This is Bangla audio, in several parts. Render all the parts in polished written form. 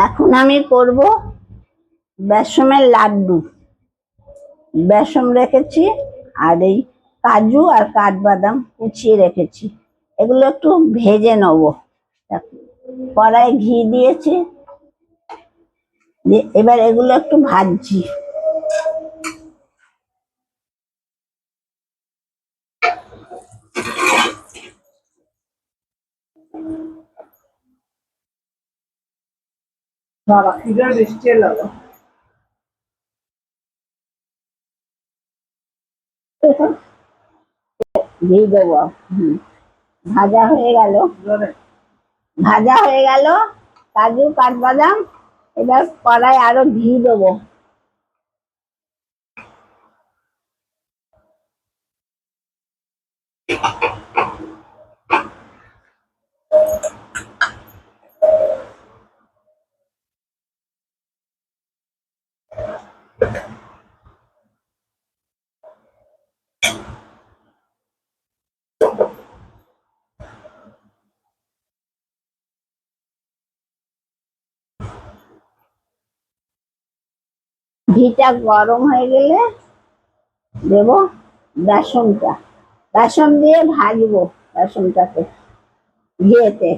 এখন আমি করব বেসমের লাড্ডু। বেসম রেখেছি আর এই কাজু আর কাঠবাদাম কুচিয়ে রেখেছি, এগুলো একটু ভেজে নেবো। কড়াই ঘি দিয়েছি, এবার এগুলো একটু ভাজছি। বাবা খিদে বৃষ্টি এলো, দিয়ে দেবো। ভাজা হয়ে গেল, ভাজা হয়ে গেল কাজু কাঠবাদাম। এবার কড়াই আরো ঘি দেবো। ঘিটা গরম হয়ে গেলে দেব বেসনটা। বেসন দিয়ে ভাজবো বেসনটাকে ঘিয়েতে।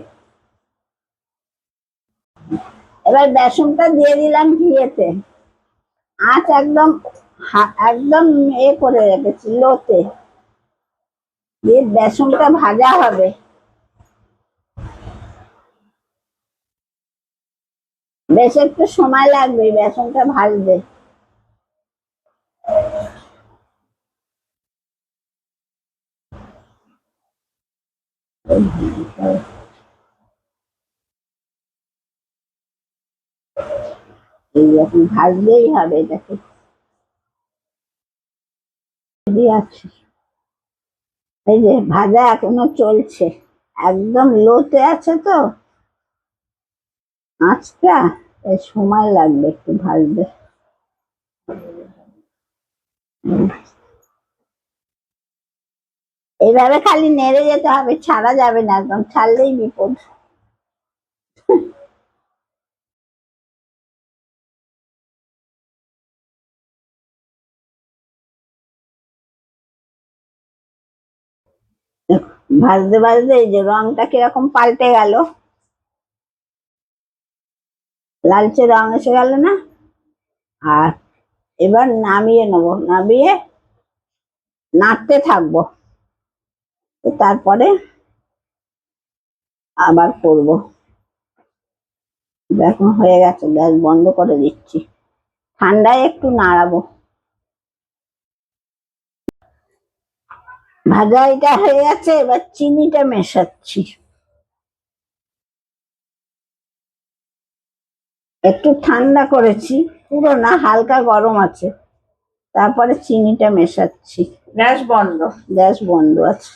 এবার বেসনটা দিয়ে দিলাম ঘিয়েতে। আঁচ একদম একদম করে রেখেছি লোতে, দিয়ে বেসনটা ভাজা হবে। বেশ একটু সময় লাগবে বেসনটা ভাজতে। এইরকম ভাজলেই হবে এটাকে। আছে এই যে ভাজা এখনো চলছে, একদম লোতে আছে তো আঁচটা, তাই সময় লাগবে একটু ভাজতে। এইভাবে খালি নেড়ে যেতে হবে, ছাড়া যাবে না, একদম ছাড়লেই বিপদ। ভাজতে ভাজতে এই যে রংটা কিরকম পাল্টে গেল, লালচে রং এসে গেল না। আর এবার নামিয়ে নেবো, নামিয়ে নাড়তে থাকবো, তারপরে আবার করব। দেখো হয়ে গেছে, গ্যাস বন্ধ করে দিচ্ছি, ঠান্ডায় একটু নাড়াবো। ভাজা এটা হয়ে গেছে, এবার চিনিটা মেশাচ্ছি। একটু ঠান্ডা করেছি, পুরো না, হালকা গরম আছে। তারপরে চিনিটা মেশাচ্ছি। গ্যাস বন্ধ, গ্যাস বন্ধ আছে।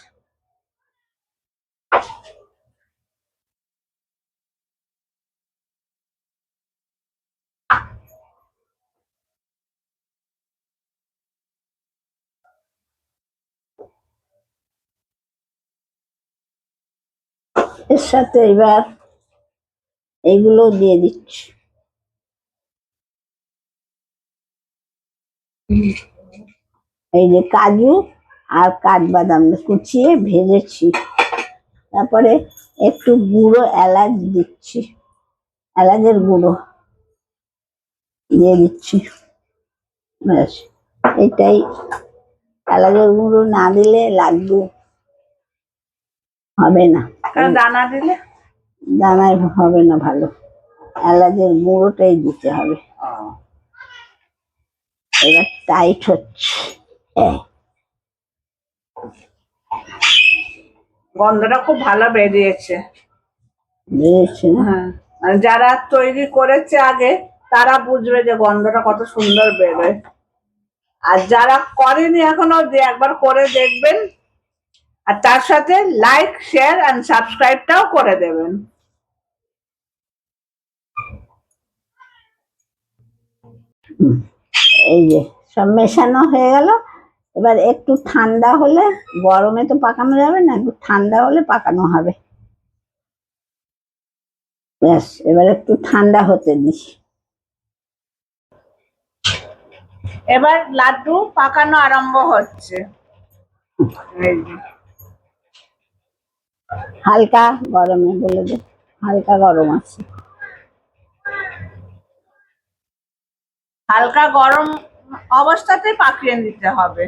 এর সাথে এবার এইগুলো দিয়ে দিচ্ছি। এই যে কাজু আর কাঠবাদাম কুচিয়ে ভেজেছি, তারপরে একটু গুঁড়ো এলাচ দিচ্ছি, এলাচের গুঁড়ো দিয়ে দিচ্ছি। ব্যাস, এটাই। এলাচের গুঁড়ো না দিলে লাড্ডু হবে না, দানা দিলে দানায় হবে না ভালো, এলাচের গুঁড়োটাই দিতে হবে। এবার টাইট হচ্ছে, গন্ধটা খুব ভালো বেরিয়েছে, বেরিয়েছে না? হ্যাঁ, যারা তৈরি করেছে আগে তারা বুঝবে যে গন্ধটা কত সুন্দর বেরোয়। আর যারা করেনি এখনো, যে একবার করে দেখবেন, আর তার সাথে লাইক শেয়ার এন্ড সাবস্ক্রাইবটাও করে দেবেন। এই যে সব মেশানো হয়ে গেল, এবার একটু ঠান্ডা হলে, গরমে তো পাকানো যাবে না, একটু ঠান্ডা হলে পাকানো হবে। ব্যাস, এবার একটু ঠান্ডা হতে দিস। এবার লাড্ডু পাকানো আরম্ভ হচ্ছে। এই যে, হালকা গরমে বলে দে, হালকা গরম আছে। হালকা গরম অবস্থাতে পাকিয়ে নিতে হবে।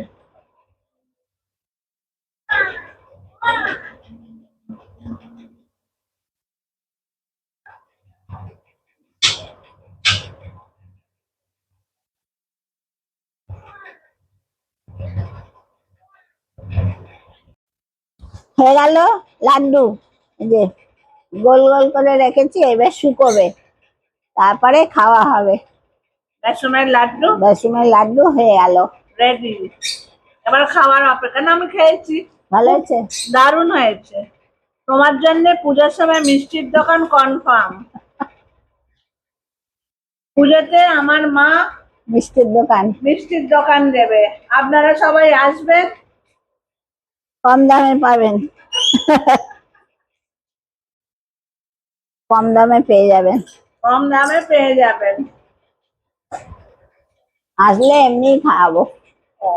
হয়ে গেল লাড্ডু। এই যে গোল গোল করে রেখেছি, এবার শুকোবে, তারপরে খাওয়া হবে। বেসনের লাড্ডু বেসনের লাড্ডু হয়ে গেল। রেডি। এবার খাওয়ার অপেক্ষা। না, আমি খেয়েছি, ভালো হয়েছে? দারুণ হয়েছে। তোমার জন্য পূজার সময় মিষ্টির দোকান কনফার্ম। পুজোতে আমার মা মিষ্টির দোকান মিষ্টির দোকান দেবে, আপনারা সবাই আসবেন। কম দামে পাবেন, কম দামে পেয়ে যাবেন। কম দামে পেয়ে যাবেন। আসলে এমনি খাওয়াবো। ও,